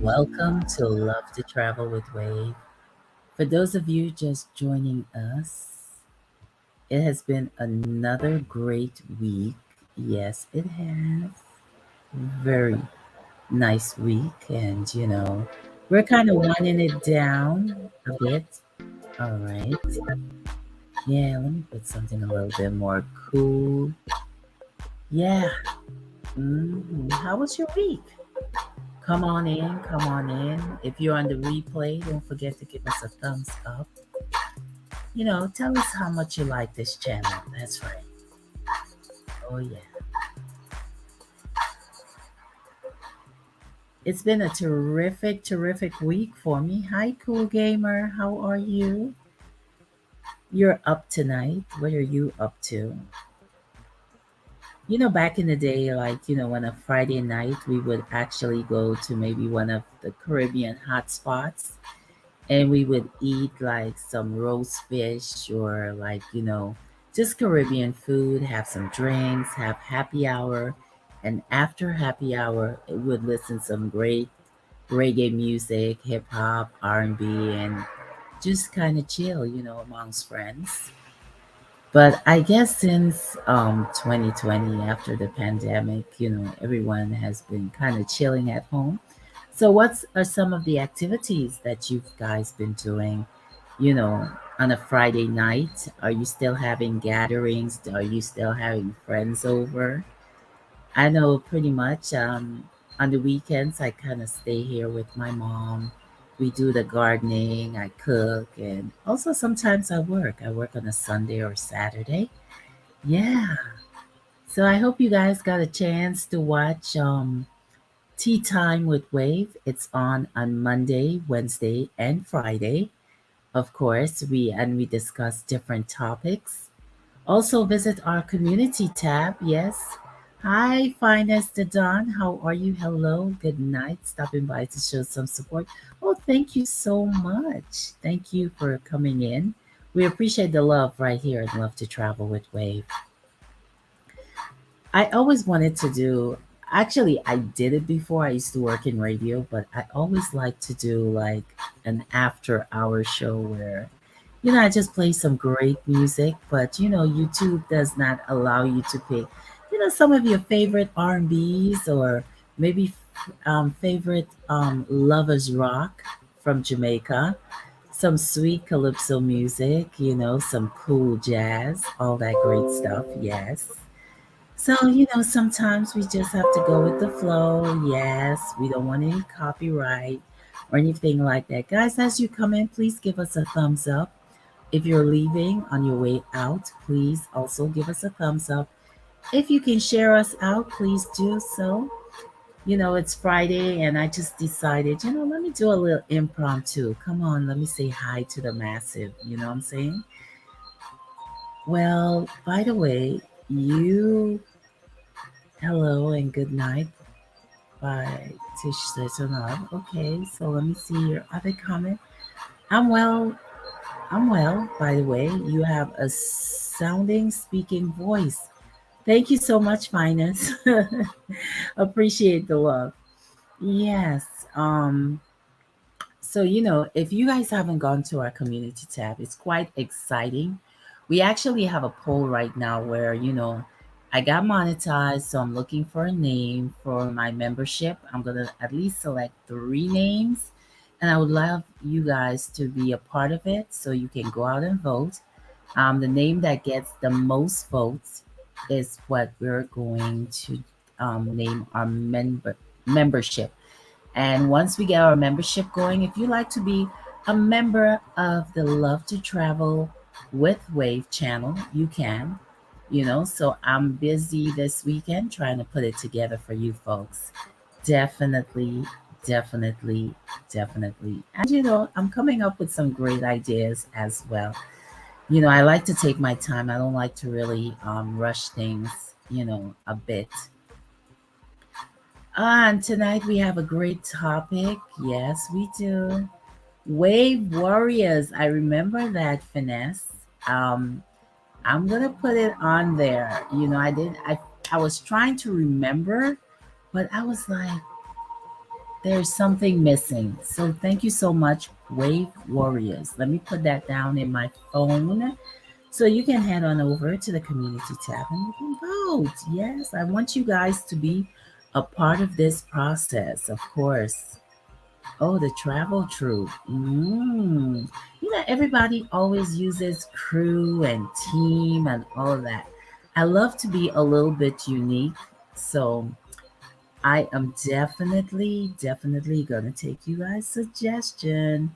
Welcome to Love to Travel with Wave. For those of you just joining us, it has been another great week. Yes, it has. Very nice week. And, we're kind of winding it down a bit. All right. Yeah, let me put something a little bit more cool. Yeah. How was your week? Come on in, come on in. If you're on the replay, don't forget to give us a thumbs up. Tell us how much you like this channel. That's right. Oh, yeah. It's been a terrific, terrific week for me. Hi, Cool Gamer. How are you? You're up tonight. What are you up to? Back in the day, like, on a Friday night, we would actually go to maybe one of the Caribbean hotspots and we would eat like some roast fish or like, just Caribbean food, have some drinks, have happy hour. And after happy hour, it would listen some great reggae music, hip hop, R&B, and just kind of chill, amongst friends. But I guess since 2020, after the pandemic, everyone has been kind of chilling at home. So, what are some of the activities that you guys been doing, on a Friday night? Are you still having gatherings? Are you still having friends over? I know pretty much on the weekends, I kind of stay here with my mom. We do the gardening, I cook, and also sometimes I work. I work on a Sunday or Saturday. Yeah. So I hope you guys got a chance to watch Tea Time with Wave. It's on Monday, Wednesday, and Friday. Of course, we discuss different topics. Also visit our community tab. Yes. Hi, finest Dawn. How are you? Hello. Good night. Stopping by to show some support. Oh, thank you so much. Thank you for coming in. We appreciate the love right here and Love to Travel with Wave. I always wanted to do, actually, I did it before. I used to work in radio, but I always like to do like an after hour show where, I just play some great music, but YouTube does not allow you to pick, some of your favorite R&Bs or maybe favorite lovers rock from Jamaica, some sweet calypso music, some cool jazz, all that great stuff. Yes. So, sometimes we just have to go with the flow. Yes, we don't want any copyright or anything like that. Guys, as you come in, please give us a thumbs up. If you're leaving on your way out, please also give us a thumbs up. If you can share us out, please do so. It's Friday and I just decided, let me do a little impromptu. Come on, let me say hi to the massive. You know what I'm saying? Well, by the way, hello and good night by Tish Setonov. Okay, so let me see your other comment. I'm well. I'm well, by the way. You have a sounding, speaking voice. Thank you so much, Finest. Appreciate the love. Yes. So, if you guys haven't gone to our community tab, it's quite exciting. We actually have a poll right now where, I got monetized, so I'm looking for a name for my membership. I'm going to at least select 3 names, and I would love you guys to be a part of it so you can go out and vote. The name that gets the most votes is what we're going to name our membership. And once we get our membership going, if you like to be a member of the Love to Travel with Wave channel, you can. So I'm busy this weekend trying to put it together for you folks. Definitely, definitely, definitely. And I'm coming up with some great ideas as well. I like to take my time. I don't like to really rush things, a bit. And tonight we have a great topic. Yes, we do. Wave Warriors. I remember that, Finesse. Um, I'm gonna put it on there. I was trying to remember, but I was like, There's something missing. So thank you so much, Wave Warriors. Let me put that down in my phone. So you can head on over to the community tab and you can vote. Yes, I want you guys to be a part of this process, of course. Oh, the travel troop. Everybody always uses crew and team and all of that. I love to be a little bit unique. So I am definitely gonna take you guys' suggestion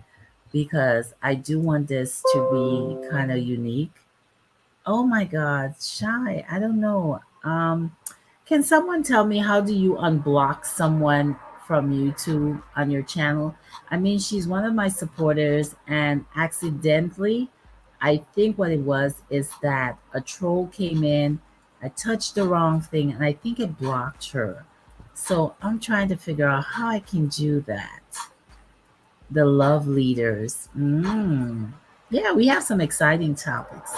because I do want this to be kind of unique. Oh my God, shy. I don't know. Can someone tell me how do you unblock someone from YouTube on your channel? I mean, she's one of my supporters, and accidentally, I think what it was is that a troll came in, I touched the wrong thing, and I think it blocked her. So I'm trying to figure out how I can do that. The love leaders. Yeah, we have some exciting topics.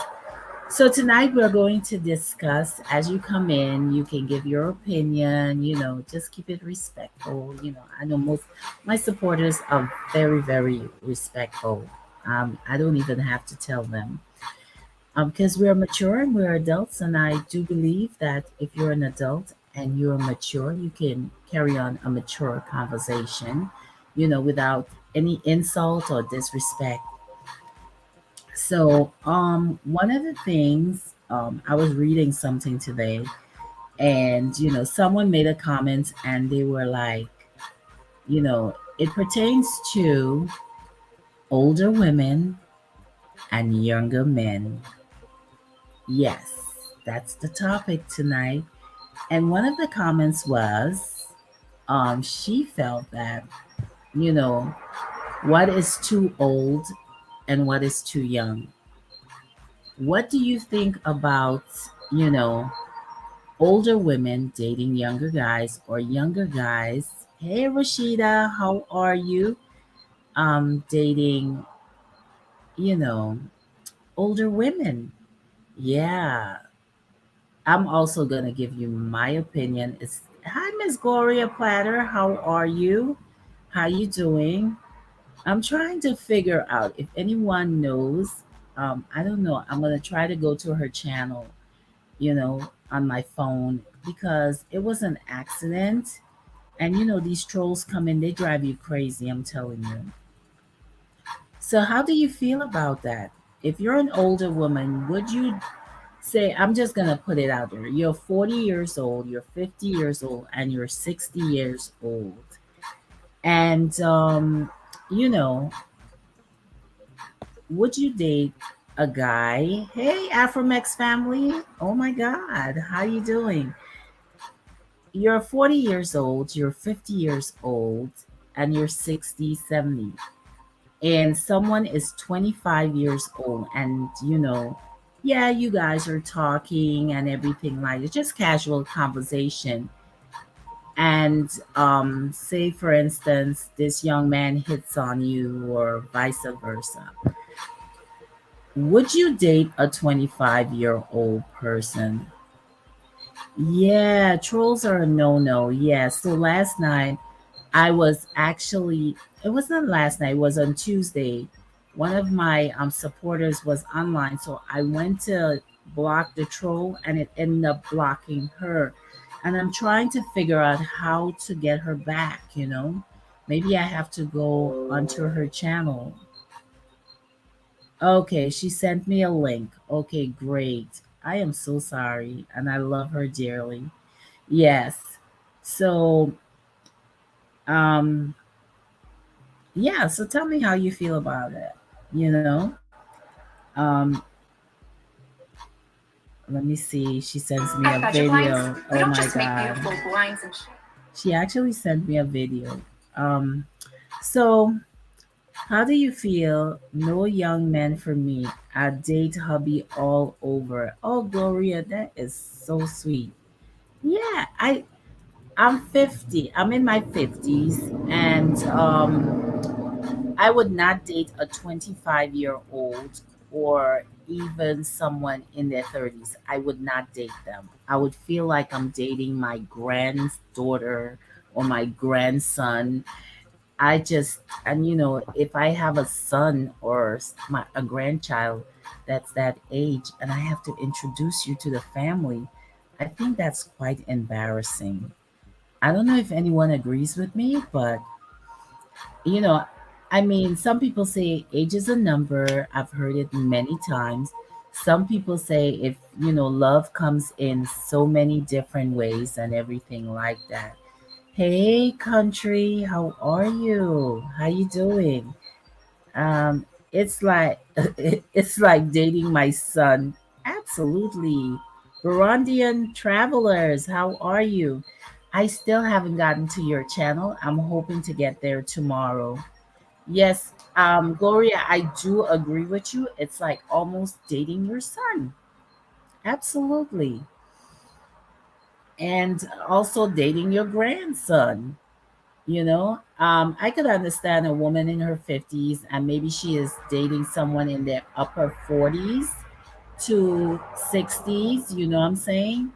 So tonight we're going to discuss as you come in, you can give your opinion, just keep it respectful. I know most my supporters are very respectful. I don't even have to tell them. Because we're mature and we're adults, and I do believe that if you're an adult and you're mature, you can carry on a mature conversation, without any insult or disrespect. So, one of the things, I was reading something today, and someone made a comment, and they were like, it pertains to older women and younger men. Yes, that's the topic tonight. And one of the comments was, she felt that, you know, what is too old and what is too young. What do you think about, you know, older women dating younger guys or younger guys? Hey, Rashida, how are you? Dating, you know, older women. Yeah, I'm also gonna give you my opinion. It's Hi, Miss Gloria Platter. How are you? How you doing? I'm trying to figure out if anyone knows. I don't know. I'm gonna try to go to her channel, on my phone because it was an accident. And these trolls come in, they drive you crazy, I'm telling you. So, how do you feel about that? If you're an older woman, would you say, I'm just going to put it out there, you're 40 years old, you're 50 years old, and you're 60 years old. And, you know, would you date a guy? Hey, Afromex family. Oh my God, how you doing? You're 40 years old, you're 50 years old, and you're 60, 70, and someone is 25 years old, and yeah, you guys are talking and everything, like it's just casual conversation. And say for instance this young man hits on you or vice versa, would you date a 25-year-old person? Yeah, trolls are a no-no. Yeah, so last night I was actually, it wasn't last night, it was on Tuesday. One of my supporters was online, so I went to block the troll and it ended up blocking her. And I'm trying to figure out how to get her back. Maybe I have to go onto her channel. Okay, she sent me a link. Okay, great. I am so sorry, and I love her dearly. Yes. So, um, yeah, so tell me how you feel about it. You know, um, let me see. She sends me a video. Oh my God. She actually sent me a video. Um, so how do you feel? No young man for me. I date hubby all over. Oh, Gloria, that is so sweet. Yeah, I'm 50. I'm in my 50s, and I would not date a 25-year-old or even someone in their 30s. I would not date them. I would feel like I'm dating my granddaughter or my grandson. I just, and if I have a son or a grandchild that's that age and I have to introduce you to the family, I think that's quite embarrassing. I don't know if anyone agrees with me, but you know, I mean, some people say age is a number. I've heard it many times. Some people say if, love comes in so many different ways and everything like that. Hey, country, how are you? How you doing? It's like it's like dating my son. Absolutely. Burundian travelers, how are you? I still haven't gotten to your channel. I'm hoping to get there tomorrow. Yes, Gloria, I do agree with you. It's like almost dating your son. Absolutely. And also dating your grandson. I could understand a woman in her 50s and maybe she is dating someone in their upper 40s to 60s, you know what I'm saying?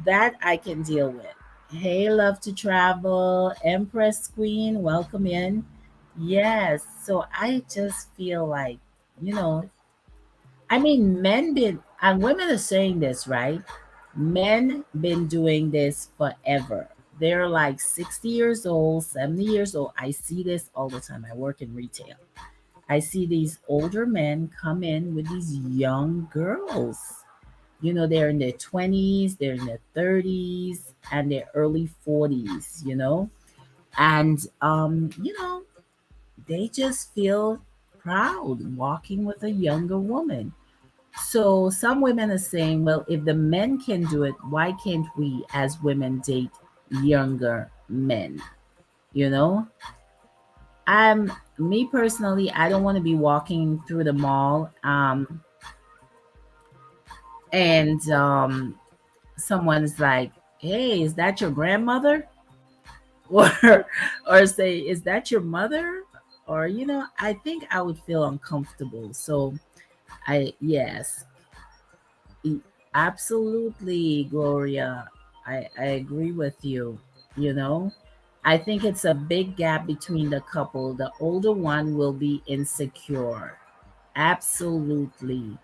That I can deal with. Hey, love to travel, Empress Queen, welcome in. Yes, so I just feel like, you know, I mean, men been, and women are saying this, right? Men been doing this forever. They're like 60 years old, 70 years old. I see this all the time. I work in retail. I see these older men come in with these young girls. They're in their 20s, they're in their 30s, and their early 40s. And, they just feel proud walking with a younger woman. So some women are saying, well, if the men can do it, why can't we as women date younger men? You know, me personally, I don't want to be walking through the mall, and someone's like, "Hey, is that your grandmother?" or or say, "Is that your mother?" Or I think I would feel uncomfortable. So yes, E- absolutely, Gloria. I agree with you. You know, I think it's a big gap between the couple. The older one will be insecure. Absolutely.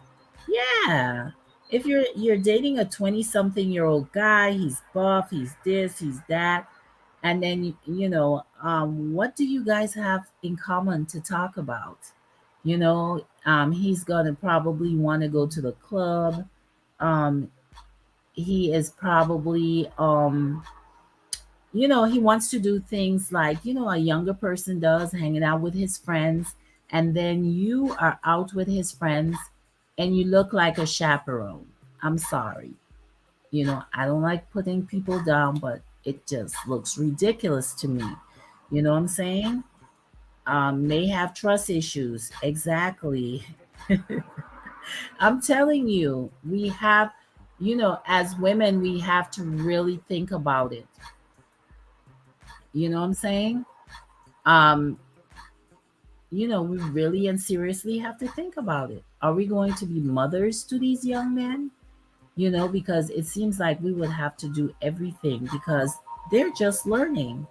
Yeah. If you're dating a 20-something-year-old guy, he's buff, he's this, he's that, and then what do you guys have in common to talk about? He's gonna probably want to go to the club. um he is probably he wants to do things like a younger person does, hanging out with his friends, and then you are out with his friends and you look like a chaperone. I'm sorry. I don't like putting people down, but it just looks ridiculous to me. You know what I'm saying? May have trust issues. Exactly. I'm telling you, we have, as women, we have to really think about it. You know what I'm saying? Um, we really and seriously have to think about it. Are we going to be mothers to these young men? Because it seems like we would have to do everything because they're just learning.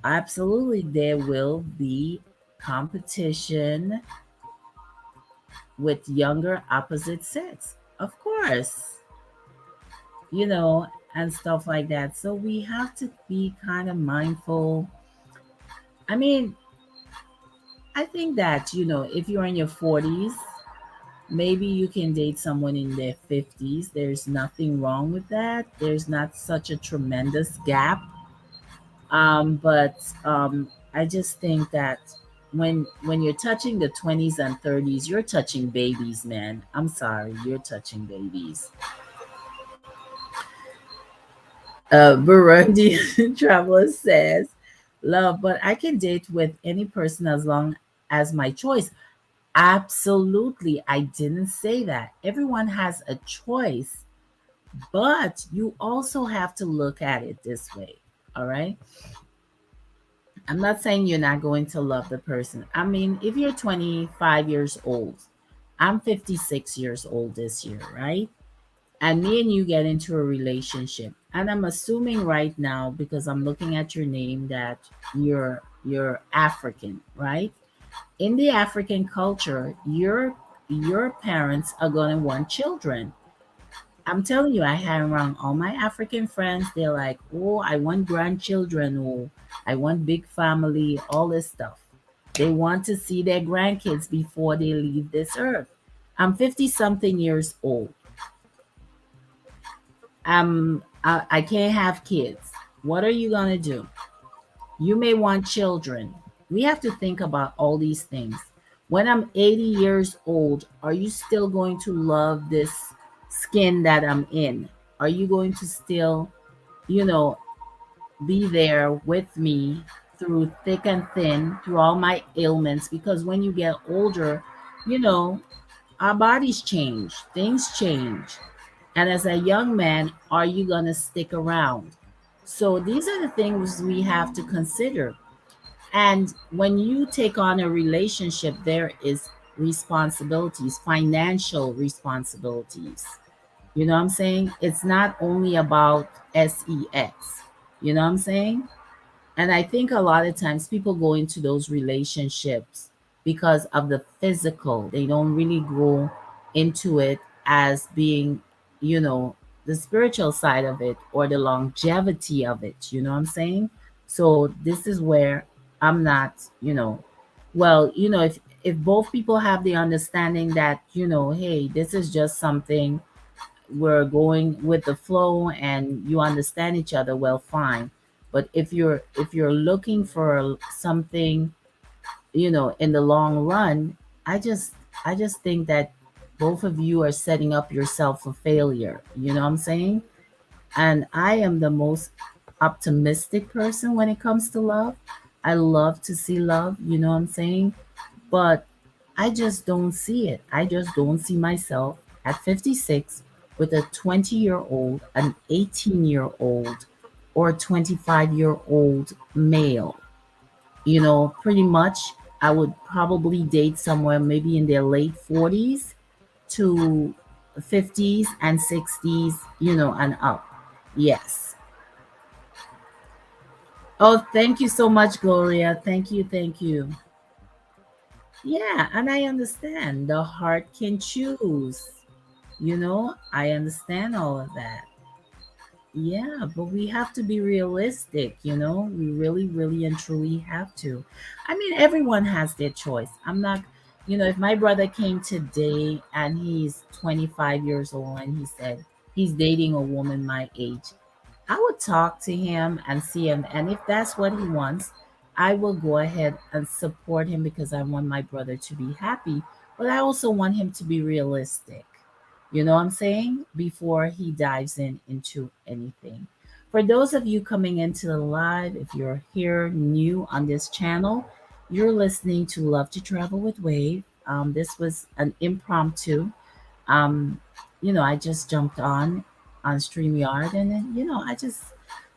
Absolutely, there will be competition with younger opposite sex, of course, you know, and stuff like that. So we have to be kind of mindful. I mean, I think that, if you're in your 40s, maybe you can date someone in their 50s. There's nothing wrong with that. There's not such a tremendous gap. But I just think that when you're touching the 20s and 30s, you're touching babies, man. I'm sorry, you're touching babies. Burundi traveler says, "Love, but I can date with any person as long as my choice." Absolutely, I didn't say that. Everyone has a choice, but you also have to look at it this way. All right. I'm not saying you're not going to love the person. I mean, if you're 25 years old, I'm 56 years old this year, right? And me and you get into a relationship. And I'm assuming right now, because I'm looking at your name, that you're African, right? In the African culture, your parents are gonna want children. I'm telling you, I hang around all my African friends. They're like, oh, I want grandchildren, oh, I want big family, all this stuff. They want to see their grandkids before they leave this earth. I'm 50 something years old. I can't have kids. What are you going to do? You may want children. We have to think about all these things. When I'm 80 years old, are you still going to love this skin that I'm in? Are you going to still, you know, be there with me through thick and thin, through all my ailments? Because when you get older, you know, our bodies change, things change. And as a young man, are you going to stick around? So these are the things we have to consider. And when you take on a relationship, there is responsibilities, financial responsibilities. You know what I'm saying? It's not only about sex. You know what I'm saying? And I think a lot of times people go into those relationships because of the physical. They don't really go into it as being, you know, the spiritual side of it or the longevity of it. You know what I'm saying? So this is where I'm not, well, if both people have the understanding that, hey, this is just something, we're going with the flow and you understand each other, well, fine. But if you're looking for something, in the long run, i just think that both of you are setting up yourself for failure. You know what I'm saying? And I am the most optimistic person when it comes to love. I love to see love, you know what I'm saying? But I just don't see it. I just don't see myself at 56 with a 20-year-old, an 18-year-old, or a 25-year-old male. Pretty much I would probably date somewhere maybe in their late 40s to 50s and 60s, and up. Yes. Oh, thank you so much, Gloria. Thank you. Thank you. Yeah, and I understand the heart can choose. I understand all of that. Yeah, but we have to be realistic, we really, really and truly have to. I mean, everyone has their choice. I'm not, if my brother came today and he's 25 years old and he said he's dating a woman my age, I would talk to him and see him. And if that's what he wants, I will go ahead and support him because I want my brother to be happy. But I also want him to be realistic. You know what I'm saying? Before he dives into anything. For those of you coming into the live, if you're here new on this channel, you're listening to Love to Travel with Wave. This was an impromptu. um, I just jumped on StreamYard, and then, I just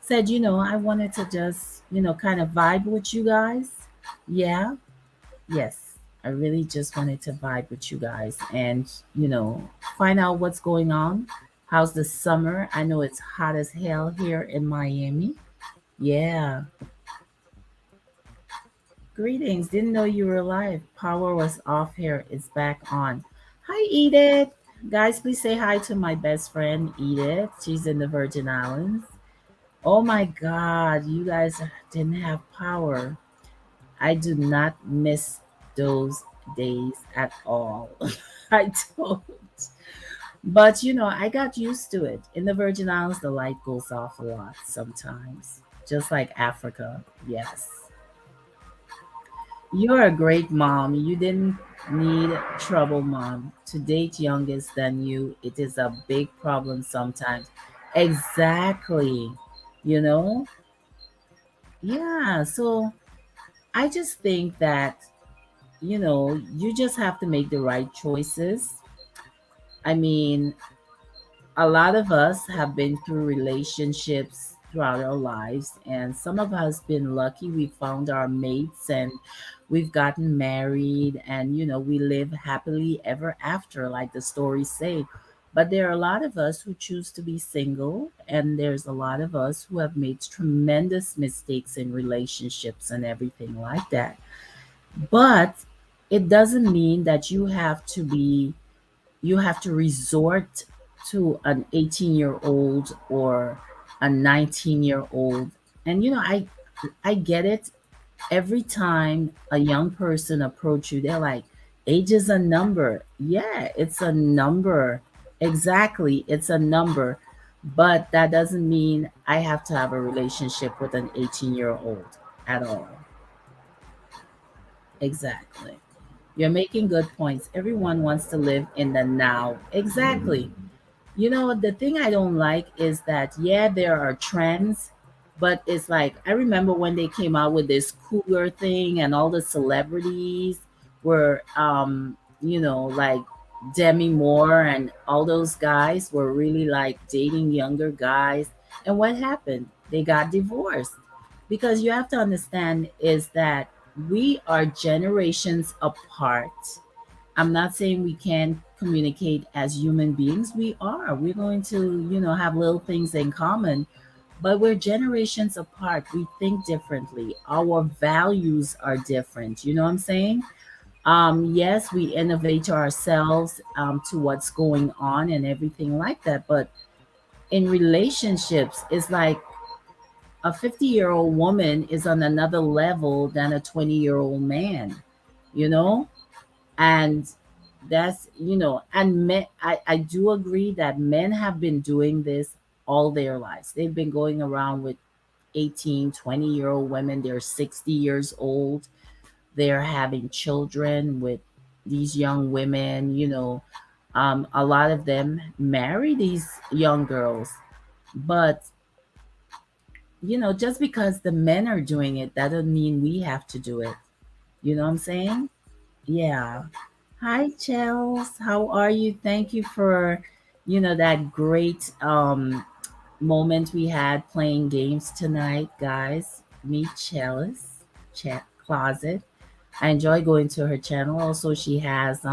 said, I wanted to just, kind of vibe with you guys. Yeah, yes. I really just wanted to vibe with you guys and, find out what's going on. How's the summer? I know it's hot as hell here in Miami. Yeah. Greetings. Didn't know you were live. Power was off here. It's back on. Hi, Edith. Guys, please say hi to my best friend, Edith. She's in the Virgin Islands. Oh my God, you guys didn't have power. I do not miss those days at all. I don't. But, I got used to it. In the Virgin Islands, the light goes off a lot sometimes, just like Africa. Yes. You're a great mom. You didn't need trouble, mom. To date youngest than you, it is a big problem sometimes. Exactly. You know? Yeah. So I just think that, you just have to make the right choices. I mean, a lot of us have been through relationships throughout our lives, and some of us been lucky. We found our mates and we've gotten married, and we live happily ever after, like the stories say. But there are a lot of us who choose to be single, and there's a lot of us who have made tremendous mistakes in relationships and everything like that. But it doesn't mean that you have to resort to an 18-year-old or a 19-year-old. And I get it. Every time a young person approach you, they're like, age is a number. Yeah, it's a number. Exactly, it's a number. But that doesn't mean I have to have a relationship with an 18-year-old at all. Exactly. You're making good points. Everyone wants to live in the now. Exactly. The thing I don't like is that, yeah, there are trends, but it's like, I remember when they came out with this cougar thing and all the celebrities were, like Demi Moore and all those guys were really like dating younger guys. And what happened? They got divorced. Because you have to understand is that we are generations apart. I'm not saying we can't communicate as human beings. We are. We're going to, have little things in common, but we're generations apart. We think differently. Our values are different. You know what I'm saying? Yes, we innovate ourselves to what's going on and everything like that. But in relationships, it's like a 50-year-old woman is on another level than a 20-year-old man, you know? And that's and men, I do agree that men have been doing this all their lives. They've been going around with 18, 20-year-old women. They're 60 years old. They're having children with these young women. A lot of them marry these young girls. But just because the men are doing it, that doesn't mean we have to do it. You know what I'm saying? Yeah. Hi, Chels. How are you? Thank you for, that great moment we had playing games tonight, guys. Meet Chels, Chat Closet. I enjoy going to her channel. Also, she has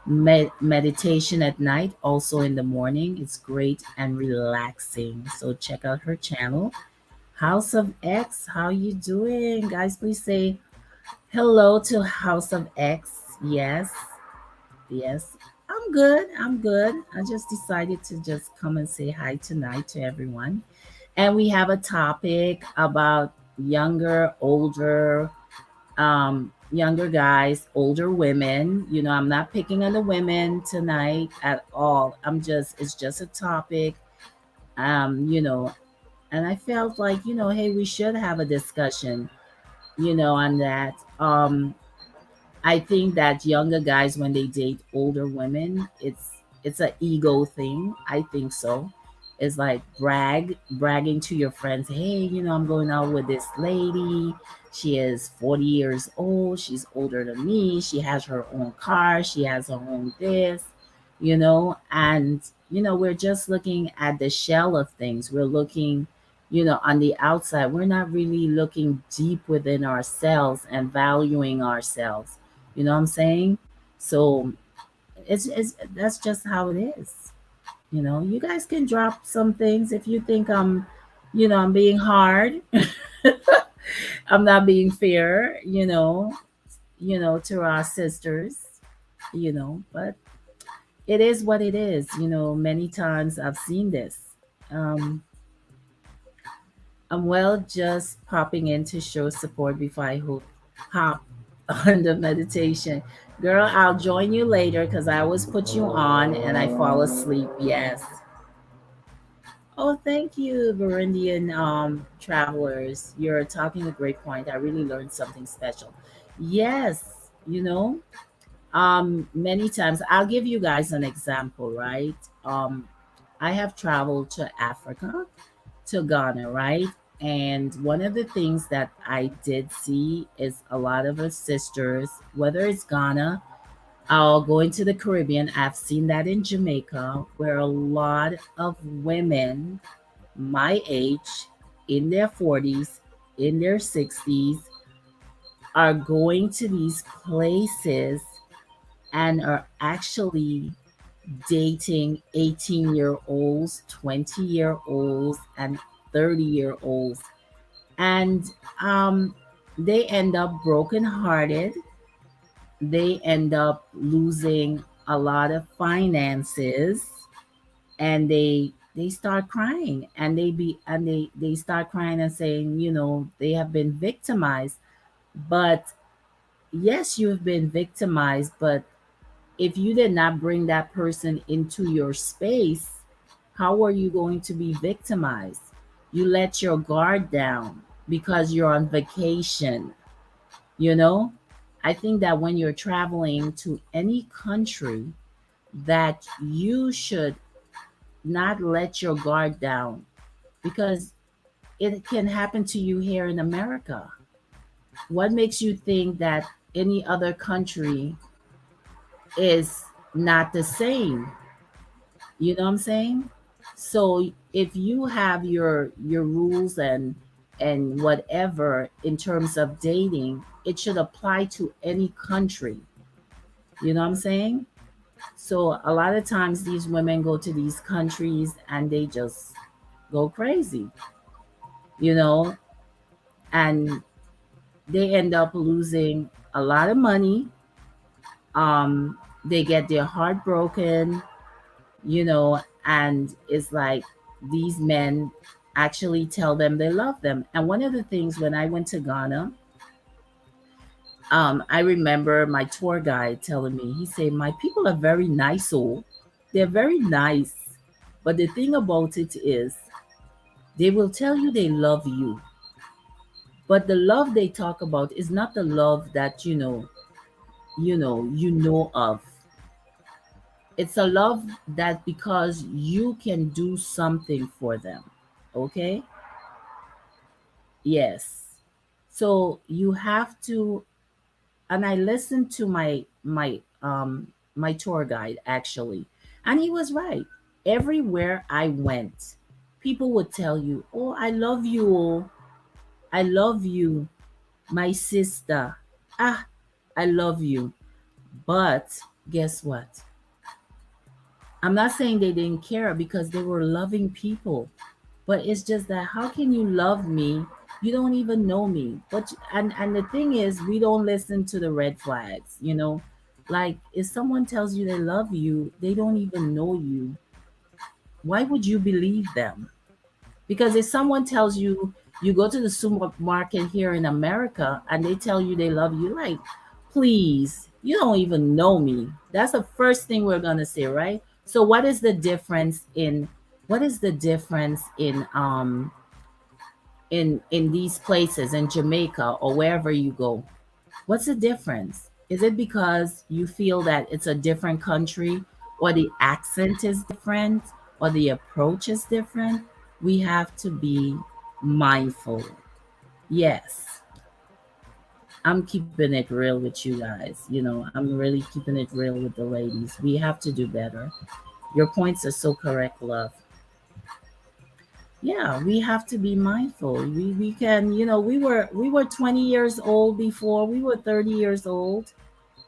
meditation at night, also in the morning. It's great and relaxing. So check out her channel. House of X, how you doing? Guys, please say hello to House of X. Yes. Yes, I'm good. I'm good. I just decided to just come and say hi tonight to everyone. And we have a topic about younger guys, older women. I'm not picking on the women tonight at all. It's just a topic. And I felt like, hey, we should have a discussion, on that. I think that younger guys when they date older women, it's an ego thing. I think so. It's like bragging to your friends, hey, I'm going out with this lady. She is 40 years old. She's older than me. She has her own car. She has her own this, and we're just looking at the shell of things. We're looking on the outside. We're not really looking deep within ourselves and valuing ourselves. You know what I'm saying? So it's that's just how it is. You guys can drop some things if you think I'm being hard. I'm not being fair, to our sisters, but it is what it is. Many times I've seen this. Um, I'm well just popping in to show support before I hop on the meditation. Girl, I'll join you later because I always put you on and I fall asleep. Yes. Oh, thank you, Burundian travelers. You're talking a great point. I really learned something special. Yes, many times I'll give you guys an example, right? I have traveled to Africa, to Ghana, right? And one of the things that I did see is a lot of us sisters, whether it's Ghana or going to the Caribbean, I've seen that in Jamaica, where a lot of women my age, in their 40s, in their 60s, are going to these places and are actually dating 18-year-olds, 20-year-olds, and 30-year-olds. And um, they end up brokenhearted. They end up losing a lot of finances, and they start crying, and they start crying and saying, they have been victimized. But yes, you've been victimized, but if you did not bring that person into your space, how are you going to be victimized? You let your guard down because you're on vacation, you know? I think that when you're traveling to any country, that you should not let your guard down, because it can happen to you here in America. What makes you think that any other country is not the same? You know what I'm saying? So if you have your rules and whatever in terms of dating, it should apply to any country. You know what I'm saying? So a lot of times these women go to these countries and they just go crazy, you know, and they end up losing a lot of money. They get their heart broken, and it's like these men actually tell them they love them. And one of the things when I went to Ghana, I remember my tour guide telling me, he said, my people are very nice, oh, they're very nice. But the thing about it is, they will tell you they love you, but the love they talk about is not the love that you know of. It's a love that because you can do something for them. Okay? Yes. So you have to, and I listened to my tour guide actually, and he was right. Everywhere I went, people would tell you, "Oh, I love you. Oh, I love you, my sister. Ah, I love you." But guess what? I'm not saying they didn't care, because they were loving people. But it's just that how can you love me? You don't even know me. And the thing is, we don't listen to the red flags. Like if someone tells you they love you, they don't even know you. Why would you believe them? Because if someone tells you, you go to the supermarket here in America and they tell you they love you, like, please, you don't even know me. That's the first thing we're gonna say, right? So what is the difference in these places in Jamaica or wherever you go? What's the difference? Is it because you feel that it's a different country, or the accent is different, or the approach is different? We have to be mindful. Yes, I'm keeping it real with you guys. I'm really keeping it real with the ladies. We have to do better. Your points are so correct, love. Yeah, we have to be mindful. We can, we were 20 years old before, we were 30 years old.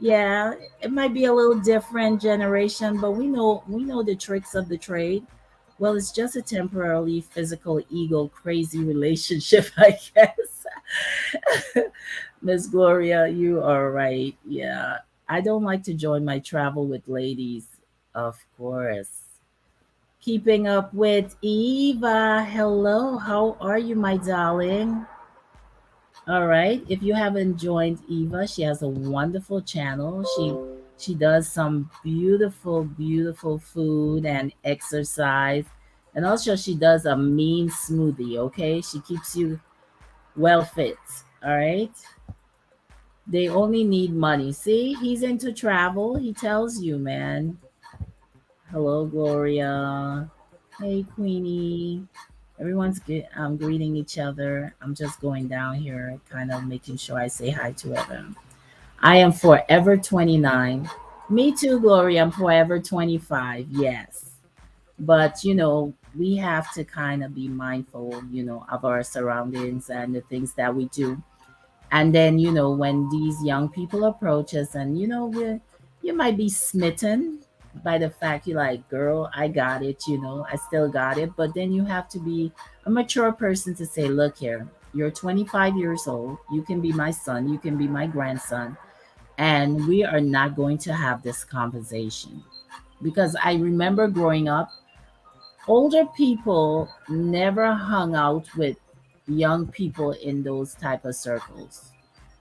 Yeah, it might be a little different generation, but we know the tricks of the trade. Well, it's just a temporarily physical ego crazy relationship, I guess. Miss Gloria, you are right. Yeah. I don't like to join my travel with ladies, of course. Keeping up with Eva. Hello, how are you, my darling? All right. If you haven't joined Eva, she has a wonderful channel. She does some beautiful, beautiful food and exercise. And also she does a mean smoothie, okay? She keeps you well fit. All right. They only need money. See, he's into travel. He tells you, man. Hello, Gloria. Hey, Queenie. Greeting each other. I'm just going down here, kind of making sure I say hi to everyone. I am forever 29. Me too, Gloria. I'm forever 25. Yes. But, we have to kind of be mindful, of our surroundings and the things that we do. And then, when these young people approach us and, you might be smitten, by the fact you're like, girl, I got it, I still got it. But then you have to be a mature person to say, look here, you're 25 years old. You can be my son, you can be my grandson, and we are not going to have this conversation. Because I remember growing up, older people never hung out with young people in those type of circles.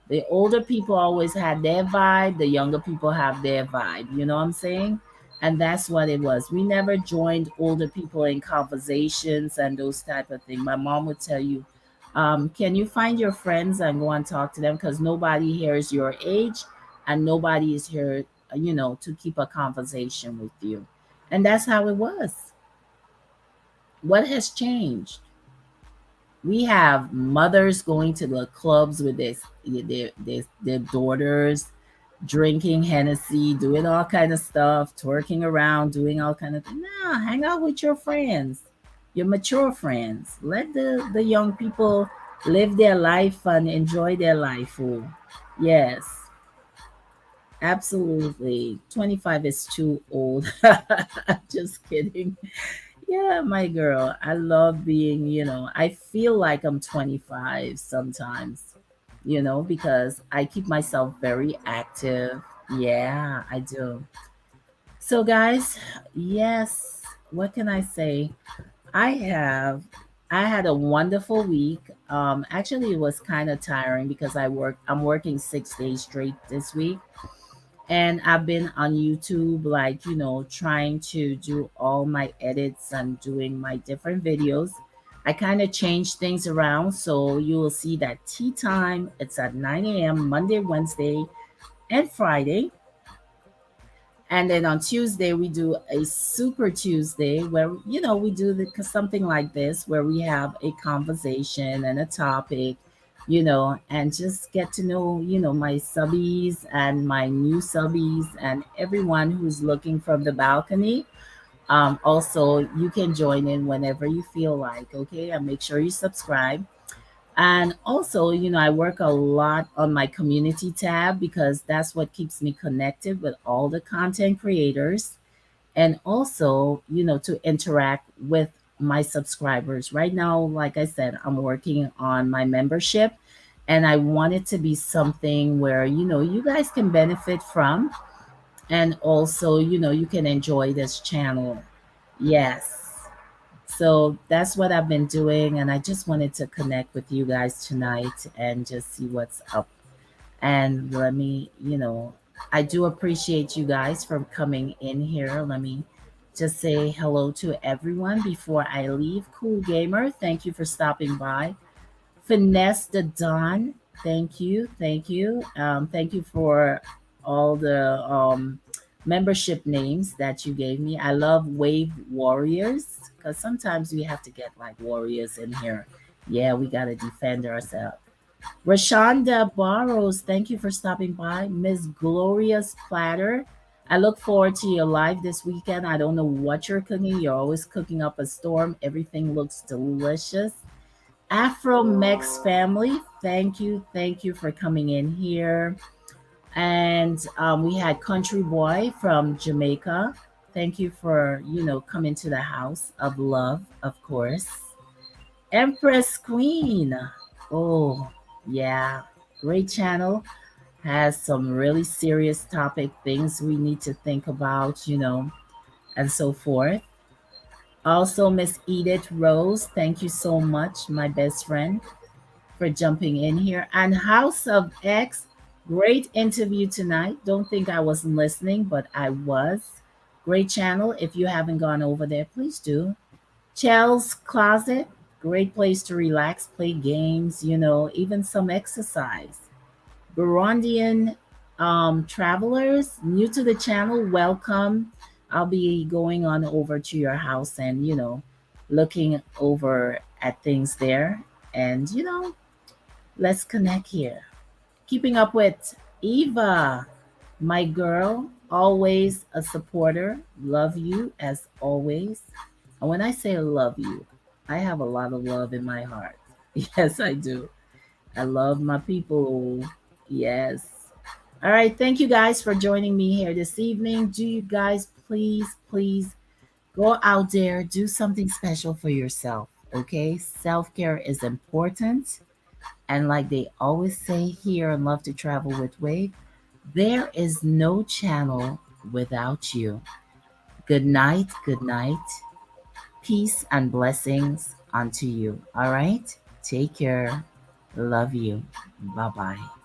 The older people always had their vibe, the younger people have their vibe. You know what I'm saying? And that's what it was. We never joined older people in conversations and those type of things. My mom would tell you, can you find your friends and go and talk to them? Because nobody here is your age and nobody is here, to keep a conversation with you. And that's how it was. What has changed? We have mothers going to the clubs with their daughters, drinking Hennessy, doing all kind of stuff, twerking around, doing all kind of things. No, hang out with your friends, your mature friends. Let the young people live their life and enjoy their life. Oh, yes, absolutely. 25 is too old. Just kidding. Yeah, my girl. I love being, I feel like I'm 25 sometimes, because I keep myself very active. Yeah, I do. So, guys, yes, what can I say? I have. I had a wonderful week. Actually, it was kind of tiring because I'm working 6 days straight this week, and I've been on YouTube, like, trying to do all my edits and doing my different videos. I kind of changed things around. So you will see that tea time, it's at 9 a.m. Monday, Wednesday, and Friday. And then on Tuesday, we do a Super Tuesday where, we do something like this where we have a conversation and a topic, and just get to know, my subbies and my new subbies and everyone who's looking from the balcony. Also, you can join in whenever you feel like, okay? And make sure you subscribe. And also, I work a lot on my community tab because that's what keeps me connected with all the content creators, and also, to interact with my subscribers. Right now, like I said, I'm working on my membership, and I want it to be something where, you guys can benefit from, and also, you can enjoy this channel. Yes. So that's what I've been doing, and I just wanted to connect with you guys tonight and just see what's up. And let me, I do appreciate you guys for coming in here. Let me just say hello to everyone before I leave. Cool Gamer, thank you for stopping by. Finesse the Don, thank you, thank you. Thank you for all the membership names that you gave me. I love Wave Warriors because sometimes we have to get like warriors in here. Yeah, we got to defend ourselves. Rashonda Barrows, thank you for stopping by. Miss Gloria's Platter, I look forward to your live this weekend. I don't know what you're cooking. You're always cooking up a storm. Everything looks delicious. Afro Mex family, thank you for coming in here. And we had Country Boy from Jamaica. Thank you for, coming to the house of love, of course. Empress Queen. Oh, yeah. Great channel. Has some really serious topic, things we need to think about, and so forth. Also, Miss Edith Rose, thank you so much, my best friend, for jumping in here. And House of X, great interview tonight. Don't think I wasn't listening, but I was. Great channel. If you haven't gone over there, please do. Chel's Closet, great place to relax, play games, even some exercise. Burundian travelers, new to the channel, welcome. I'll be going on over to your house and, looking over at things there. And, let's connect here. Keeping up with Eva, my girl, always a supporter. Love you as always. And when I say love you, I have a lot of love in my heart. Yes, I do. I love my people. Yes. All right. Thank you guys for joining me here this evening. Do you guys please, please go out there, do something special for yourself. Okay. Self care is important. And like they always say here on Love to Travel with Wave, there is no channel without you. Good night. Good night. Peace and blessings unto you. All right. Take care. Love you. Bye bye.